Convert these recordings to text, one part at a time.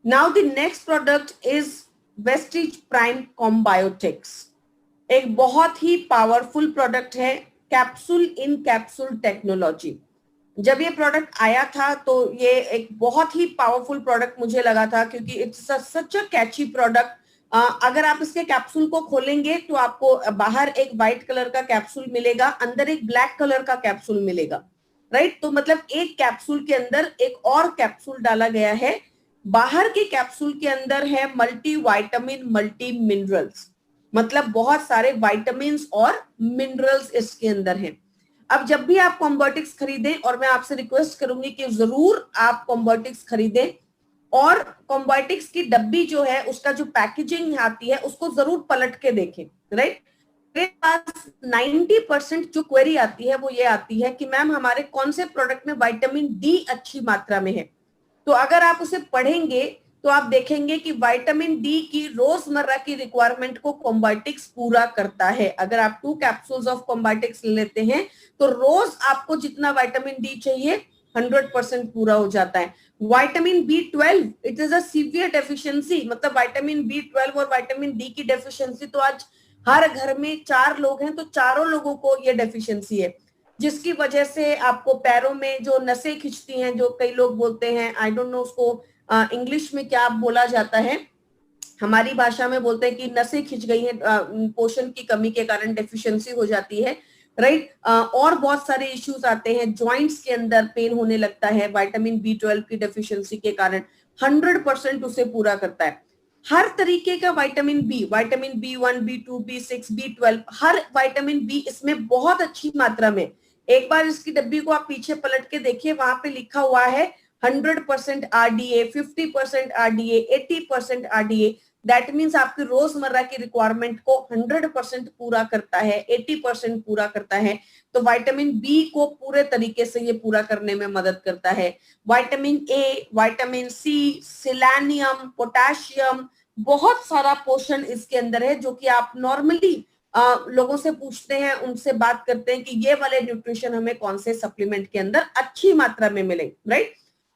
Now the next product is Vestige Prime Combiotics. एक बहुत ही पावरफुल प्रोडक्ट है, कैप्सूल इन कैप्सूल टेक्नोलॉजी। जब ये प्रोडक्ट आया था तो ये एक बहुत ही पावरफुल प्रोडक्ट मुझे लगा था, क्योंकि it's such a Kainchi product. अगर आप इसके कैप्सूल को खोलेंगे तो आपको बाहर एक व्हाइट कलर का कैप्सूल मिलेगा, अंदर एक ब्लैक कलर का कैप्सूल मिलेगा, राइट। तो मतलब एक कैप्सूल के अंदर एक और कैप्सूल डाला गया है। बाहर के कैप्सूल के अंदर है मल्टी वाइटामिन मल्टी मिनरल्स, मतलब बहुत सारे वाइटामिन और मिनरल्स इसके अंदर हैं। अब जब भी आप कॉम्बोटिक्स खरीदें, और मैं आपसे रिक्वेस्ट करूंगी कि जरूर आप कॉम्बोटिक्स खरीदें, और कॉम्बोटिक्स की डब्बी जो है उसका जो पैकेजिंग आती है उसको जरूर पलट के देखें, राइट। मेरे पास 90% जो क्वेरी आती है वो ये आती है कि मैम हमारे कौन से प्रोडक्ट में विटामिन डी अच्छी मात्रा में है। तो अगर आप उसे पढ़ेंगे तो आप देखेंगे कि विटामिन डी की रोजमर्रा की रिक्वायरमेंट को कॉम्बायोटिक्स पूरा करता है। अगर आप 2 कैप्सूल्स ऑफ कॉम्बायोटिक्स लेते हैं तो रोज आपको जितना विटामिन डी चाहिए 100% पूरा हो जाता है। Vitamin B12 it is a severe deficiency, मतलब विटामिन B12 और विटामिन डी की डेफिशिएंसी तो आज हर घर में 4 लोग हैं तो चारों लोगों को ये डेफिशिएंसी है, जिसकी वजह से आपको पैरों में जो नसें खिंचती हैं, जो कई लोग बोलते हैं, आई डोंट नो उसको इंग्लिश में क्या बोला जाता है, हमारी भाषा में बोलते हैं कि नसें खिंच गई हैं, पोषण की कमी के कारण डेफिशिएंसी हो जाती है, राइट। और बहुत सारे इश्यूज आते हैं, जॉइंट्स के अंदर पेन होने लगता है विटामिन B12 की डेफिशिएंसी के कारण। 100% उसे पूरा करता है। हर तरीके का vitamin B, vitamin B1 B2 B6 B12, हर विटामिन बी इसमें बहुत अच्छी मात्रा में। एक बार इसकी डब्बी को आप पीछे पलट के देखिए, वहां पे लिखा हुआ है 100% RDA, 50% RDA, 80% RDA। That means आपकी रोजमर्रा की रिक्वायरमेंट को 100% पूरा करता है, 80% पूरा करता है। तो विटामिन बी को पूरे तरीके से ये पूरा करने में मदद करता है। Vitamin A, vitamin C, selenium, potassium, बहुत सारा पोषण इसके अंदर है, जो कि आप नॉर्मली लोगों से पूछते हैं, उनसे बात करते हैं कि ये वाले न्यूट्रिशन हमें कौन से सप्लीमेंट के अंदर अच्छी मात्रा में मिले, राइट।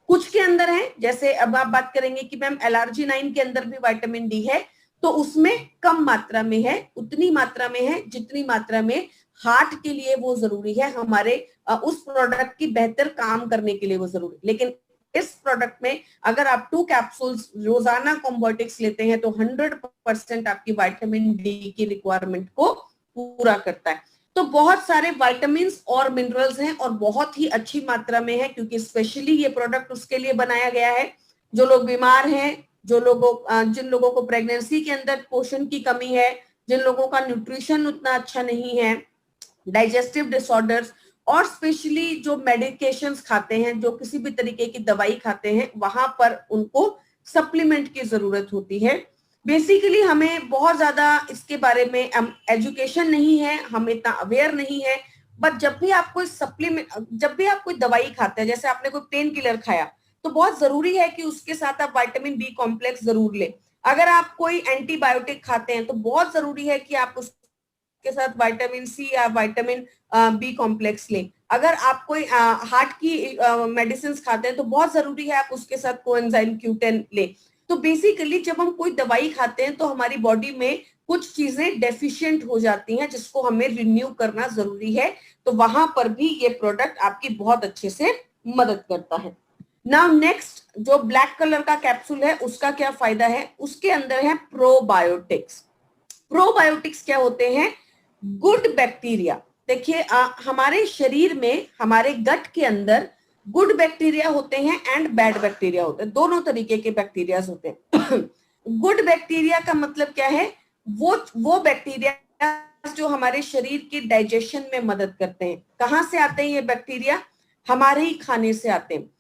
कुछ के अंदर है, जैसे अब आप बात करेंगे कि मैम एलआरजी 9 के अंदर भी विटामिन डी है, तो उसमें कम मात्रा में है, उतनी मात्रा में है जितनी मात्रा में हार्ट के लिए वो जरूरी है, हमारे उस प्रोडक्ट की बेहतर काम करने के लिए वो जरूरी। लेकिन इस प्रोडक्ट में अगर आप 2 कैप्सूल्स रोजाना कॉम्बोटिक्स लेते हैं तो 100% आपकी विटामिन डी की रिक्वायरमेंट को पूरा करता है। तो बहुत सारे विटामिन और मिनरल्स हैं और बहुत ही अच्छी मात्रा में है, क्योंकि स्पेशली ये प्रोडक्ट उसके लिए बनाया गया है जो लोग बीमार हैं, जिन लोगों को प्रेगनेंसी के अंदर पोषण की कमी है, जिन लोगों का न्यूट्रिशन उतना अच्छा नहीं है, डाइजेस्टिव डिसऑर्डर्स, और स्पेशली जो मेडिकेशंस खाते हैं, जो किसी भी तरीके की दवाई खाते हैं, वहां पर उनको सप्लीमेंट की जरूरत होती है। बेसिकली हमें बहुत ज्यादा इसके बारे में एजुकेशन नहीं है, हम इतना अवेयर नहीं है। बट जब भी आप कोई सप्लीमेंट, जब भी आप कोई दवाई खाते हैं, जैसे आपने कोई पेन किलर खाया, तो बहुत जरूरी है कि उसके साथ आप विटामिन बी कॉम्प्लेक्स जरूर लें। अगर आप कोई एंटीबायोटिक खाते हैं तो बहुत जरूरी है कि आप उसके साथ विटामिन सी या विटामिन बी कॉम्प्लेक्स लें। अगर आप कोई हार्ट की मेडिसिन खाते हैं तो बहुत जरूरी है आप उसके साथ कोएंजाइम Q10 लें। तो बेसिकली जब हम कोई दवाई खाते हैं तो हमारी बॉडी में कुछ चीजें डेफिशिएंट हो जाती हैं, जिसको हमें रिन्यू करना जरूरी है। तो वहां पर भी ये प्रोडक्ट आपकी बहुत अच्छे से मदद करता है। नाउ नेक्स्ट, जो ब्लैक कलर का कैप्सूल है उसका क्या फायदा है, उसके अंदर है प्रोबायोटिक्स। प्रोबायोटिक्स क्या होते हैं? Good bacteria. देखिए हमारे शरीर में, हमारे गट के अंदर गुड बैक्टीरिया होते हैं एंड बैड बैक्टीरिया होते हैं, दोनों तरीके के बैक्टीरिया होते हैं। गुड बैक्टीरिया का मतलब क्या है? वो बैक्टीरिया जो हमारे शरीर के डाइजेशन में मदद करते हैं। कहाँ से आते हैं ये बैक्टीरिया? हमारे ही खाने से आते हैं।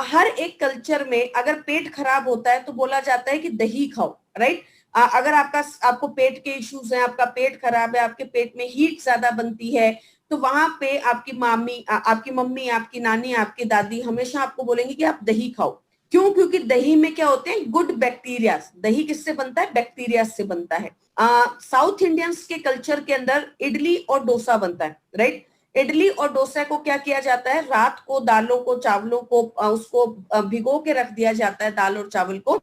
हर एक कल्चर में अगर पेट खराब होता है तो बोला जाता है कि दही खाओ, राइट। अगर आपको पेट के इश्यूज हैं, आपका पेट खराब है, आपके पेट में हीट ज्यादा बनती है, तो वहां पे आपकी मम्मी, आपकी नानी, आपकी दादी हमेशा आपको बोलेंगे कि आप दही खाओ। क्यों? क्योंकि दही में क्या होते हैं? Good bacteria. दही किससे बनता है? बैक्टीरिया से बनता है। साउथ इंडियंस के कल्चर के अंदर इडली और डोसा बनता है, राइट। इडली और डोसा को क्या किया जाता है? रात को दालों को, चावलों को उसको भिगो के रख दिया जाता है, दाल और चावल को।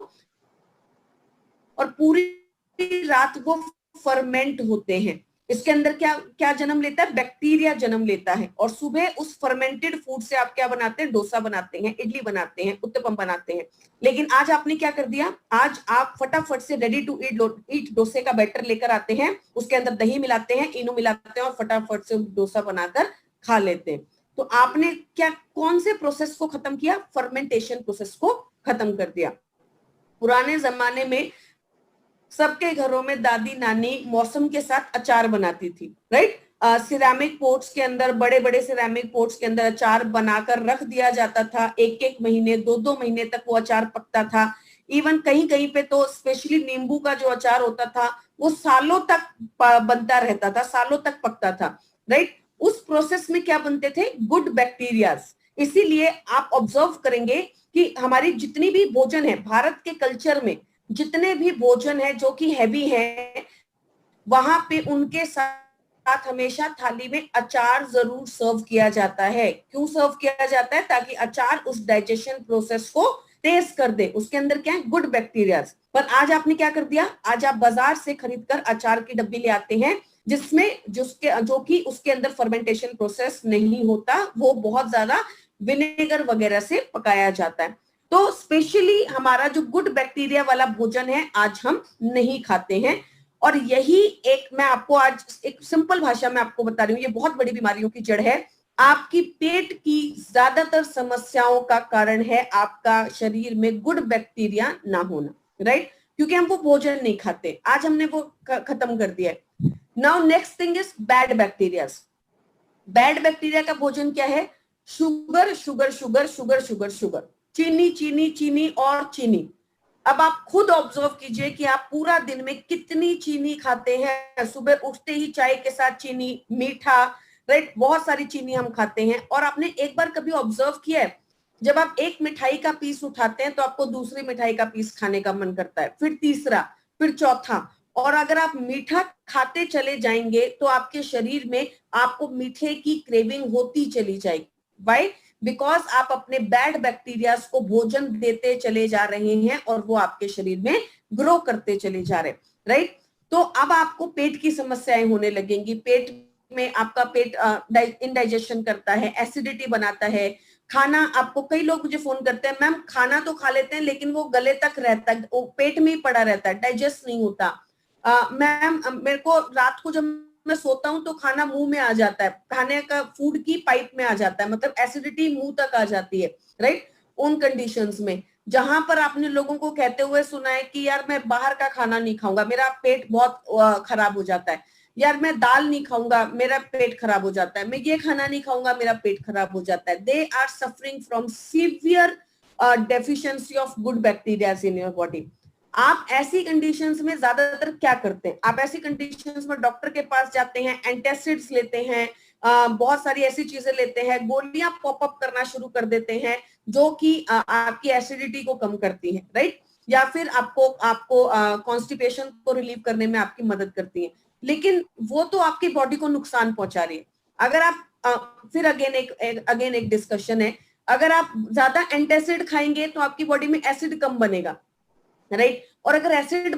और पूरी रात वो फर्मेंट होते हैं। इसके अंदर क्या क्या जन्म लेता है, बैक्टीरिया जन्म लेता है, और सुबह उस फर्मेंटेड फूड से आप क्या बनाते हैं, डोसा बनाते हैं, इडली बनाते हैं, उत्तपम बनाते हैं। लेकिन आज आपने क्या कर दिया, आज आप फटाफट से रेडी टू ईट डोसे का बैटर लेकर आते हैं, उसके अंदर दही मिलाते हैं, इनो मिलाते हैं और फटाफट से डोसा बनाकर खा लेते हैं। तो आपने क्या, कौन से प्रोसेस को खत्म किया, फर्मेंटेशन प्रोसेस को खत्म कर दिया। पुराने जमाने में सबके घरों में दादी नानी मौसम के साथ अचार बनाती थी, राइट। सिरेमिक पोट्स के अंदर, बड़े बड़े सिरेमिक पोट्स के अंदर अचार बनाकर रख दिया जाता था। एक एक महीने, दो दो महीने तक वो अचार पकता था। इवन कहीं कहीं पे तो स्पेशली नींबू का जो अचार होता था वो सालों तक बनता रहता था, सालों तक पकता था, राइट। उस प्रोसेस में क्या बनते थे, गुड बैक्टीरियाज। इसीलिए आप ऑब्जर्व करेंगे कि हमारी जितनी भी भोजन है भारत के कल्चर में, जितने भी भोजन है जो कि हैवी है, वहां पे उनके साथ हमेशा थाली में अचार जरूर सर्व किया जाता है। क्यों सर्व किया जाता है, ताकि अचार उस डाइजेशन प्रोसेस को तेज कर दे। उसके अंदर क्या है, गुड बैक्टीरियाज। पर आज आपने क्या कर दिया, आज आप बाजार से खरीदकर अचार की डब्बी ले आते हैं जिसमें जो कि उसके अंदर फर्मेंटेशन प्रोसेस नहीं होता, वो बहुत ज्यादा विनेगर वगैरह से पकाया जाता है। तो स्पेशली हमारा जो गुड बैक्टीरिया वाला भोजन है आज हम नहीं खाते हैं। और यही एक, मैं आपको आज एक सिंपल भाषा में आपको बता रही हूँ, ये बहुत बड़ी बीमारियों की जड़ है। आपकी पेट की ज्यादातर समस्याओं का कारण है आपका शरीर में गुड बैक्टीरिया ना होना, राइट। क्योंकि हम वो भोजन नहीं खाते, आज हमने वो खत्म कर दिया है। Now next thing is bad bacterias. Bad bacteria का भोजन क्या है, sugar sugar sugar sugar sugar sugar, चीनी चीनी चीनी और चीनी। अब आप खुद ऑब्जर्व कीजिए कि आप पूरा दिन में कितनी चीनी खाते हैं। सुबह उठते ही चाय के साथ चीनी, मीठा, राइट, बहुत सारी चीनी हम खाते हैं। और आपने एक बार कभी ऑब्जर्व किया है, जब आप एक मिठाई का पीस उठाते हैं तो आपको दूसरी मिठाई का पीस खाने का मन करता है, फिर तीसरा, फिर चौथा। और अगर आप मीठा खाते चले जाएंगे तो आपके शरीर में आपको मीठे की क्रेविंग होती चली जाएगी। वाई, बिकॉज आप अपने बैड बैक्टीरियाज को भोजन देते चले जा रहे हैं और वो आपके शरीर में ग्रो करते चले जा रहे हैं, राइट। तो अब आपको पेट की समस्याएं होने लगेंगी। पेट में आपका पेट इनडाइजेशन करता है, एसिडिटी बनाता है। खाना, आपको कई लोग मुझे फोन करते हैं, मैम खाना तो खा लेते हैं लेकिन वो गले तक रहता है, वो पेट में ही पड़ा रहता है, डाइजेस्ट नहीं होता। मैम मेरे को रात को जब मैं सोता हूँ तो खाना मुंह में आ जाता है, खाने का फूड की पाइप में आ जाता है, मतलब एसिडिटी मुंह तक आ जाती है, राइट। उन कंडीशंस में जहां पर आपने लोगों को कहते हुए सुना है कि यार मैं बाहर का खाना नहीं खाऊंगा, मेरा पेट बहुत खराब हो जाता है, यार मैं दाल नहीं खाऊंगा, मेरा पेट खराब हो जाता है, मैं ये खाना नहीं खाऊंगा, मेरा पेट खराब हो जाता है। They are suffering from severe deficiency of good bacteria in your body. आप ऐसी कंडीशंस में ज्यादातर क्या करते हैं, आप ऐसी कंडीशंस में डॉक्टर के पास जाते हैं, एंटासिड्स लेते हैं, बहुत सारी ऐसी चीजें लेते हैं, गोलियां पॉपअप करना शुरू कर देते हैं जो कि आपकी एसिडिटी को कम करती है, राइट, या फिर आपको आपको कॉन्स्टिपेशन को रिलीव करने में आपकी मदद करती है। लेकिन वो तो आपकी बॉडी को नुकसान पहुंचा रही है। अगर आप फिर अगेन एक डिस्कशन है, अगर आप ज्यादा एंटासिड खाएंगे तो आपकी बॉडी में एसिड कम बनेगा, राइट। और अगर एसिड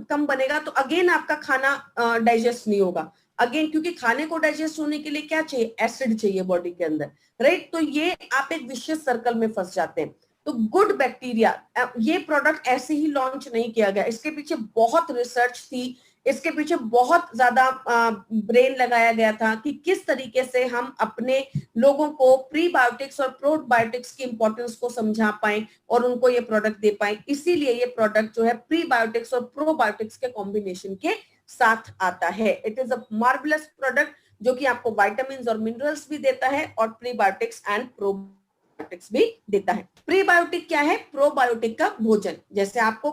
कम बनेगा तो अगेन आपका खाना डाइजेस्ट नहीं होगा, अगेन, क्योंकि खाने को डाइजेस्ट होने के लिए क्या चाहिए, एसिड चाहिए बॉडी के अंदर, राइट। तो ये आप एक विशिष्ट सर्कल में फंस जाते हैं। तो गुड बैक्टीरिया, ये प्रोडक्ट ऐसे ही लॉन्च नहीं किया गया, इसके पीछे बहुत रिसर्च थी, इसके पीछे बहुत ज्यादा ब्रेन लगाया गया था कि किस तरीके से हम अपने लोगों को प्रीबायोटिक्स और प्रोबायोटिक्स की इंपॉर्टेंस को समझा पाए और उनको ये प्रोडक्ट दे पाए। इसीलिए ये प्रोडक्ट जो है प्रीबायोटिक्स और प्रोबायोटिक्स के कॉम्बिनेशन के साथ आता है। It is a marvellous product जो कि आपको विटामिन और मिनरल्स भी देता है और प्रीबायोटिक्स एंड प्रोबायोटिक्स भी देता है। प्रीबायोटिक क्या है, प्रोबायोटिक का भोजन। जैसे आपको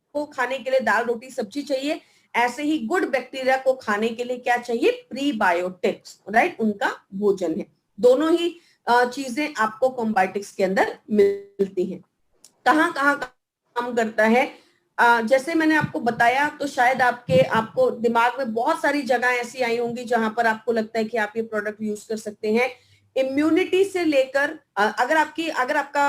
आपको खाने के लिए दाल रोटी सब्जी चाहिए, ऐसे ही गुड बैक्टीरिया को खाने के लिए क्या चाहिए, प्रीबायोटिक्स, राइट, उनका भोजन है। दोनों ही चीजें आपको कॉम्बायोटिक्स के अंदर मिलती हैं। कहाँ कहाँ काम करता है, जैसे मैंने आपको बताया, तो शायद आपको दिमाग में बहुत सारी जगह ऐसी आई होंगी जहां पर आपको लगता है कि आप ये प्रोडक्ट यूज कर सकते हैं। इम्यूनिटी से लेकर अगर आपका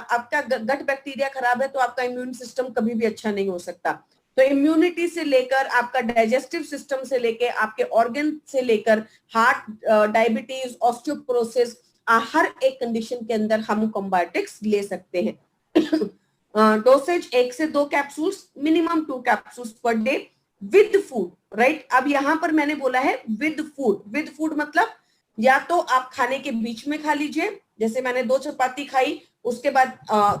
आपका गट बैक्टीरिया खराब है तो आपका इम्यून सिस्टम कभी भी अच्छा नहीं हो सकता। तो इम्यूनिटी से लेकर आपका डाइजेस्टिव सिस्टम से लेकर आपके ऑर्गन से लेकर हार्ट, डायबिटीज, ऑस्टियोपोरोसिस, हर एक कंडीशन के अंदर हम कॉम्बायोटिक्स ले सकते हैं। डोसेज 1 से 2 capsules, minimum 2 capsules per day with food, right. अब यहां पर मैंने बोला है विद फूड। विद फूड मतलब या तो आप खाने के बीच में खा लीजिए, जैसे मैंने 2 चपाती खाई, उसके बाद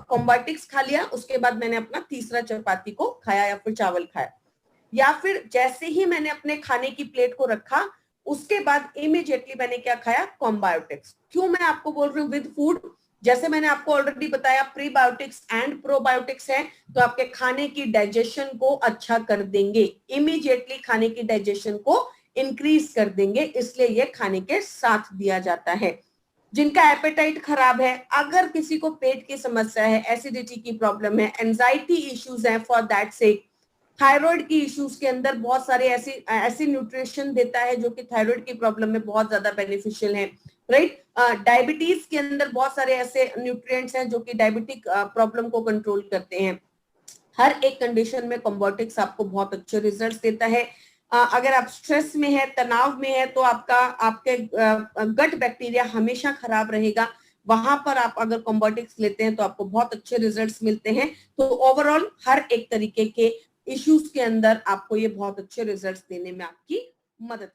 कॉम्बायोटिक्स खा लिया, उसके बाद मैंने अपना तीसरा चपाती को खाया या फिर चावल खाया, या फिर जैसे ही मैंने अपने खाने की प्लेट को रखा उसके बाद इमीडिएटली मैंने क्या खाया, कॉम्बायोटिक्स। क्यों मैं आपको बोल रही हूँ विद फूड? जैसे मैंने आपको ऑलरेडी बताया प्रीबायोटिक्स एंड प्रोबायोटिक्स है, तो आपके खाने की डाइजेशन को अच्छा कर देंगे, इमीडिएटली खाने की डाइजेशन को इंक्रीज कर देंगे, इसलिए ये खाने के साथ दिया जाता है। जिनका एपेटाइट खराब है, अगर किसी को पेट की समस्या है, एसिडिटी की प्रॉब्लम है, एंजाइटी इश्यूज है, फॉर दैट सेक थायराइड की इश्यूज के अंदर बहुत सारे ऐसी न्यूट्रिशन देता है जो कि थायराइड की प्रॉब्लम में बहुत ज्यादा बेनिफिशियल है, राइट। डायबिटीज के अंदर बहुत सारे ऐसे न्यूट्रिएंट्स हैं जो कि डायबिटिक प्रॉब्लम को कंट्रोल करते हैं। हर एक कंडीशन में कॉम्बायोटिक्स आपको बहुत अच्छे रिजल्ट्स देता है। अगर आप स्ट्रेस में है, तनाव में है, तो आपके गट बैक्टीरिया हमेशा खराब रहेगा, वहां पर आप अगर कॉम्बायोटिक्स लेते हैं तो आपको बहुत अच्छे रिजल्ट्स मिलते हैं। तो ओवरऑल हर एक तरीके के इश्यूज के अंदर आपको ये बहुत अच्छे रिजल्ट्स देने में आपकी मदद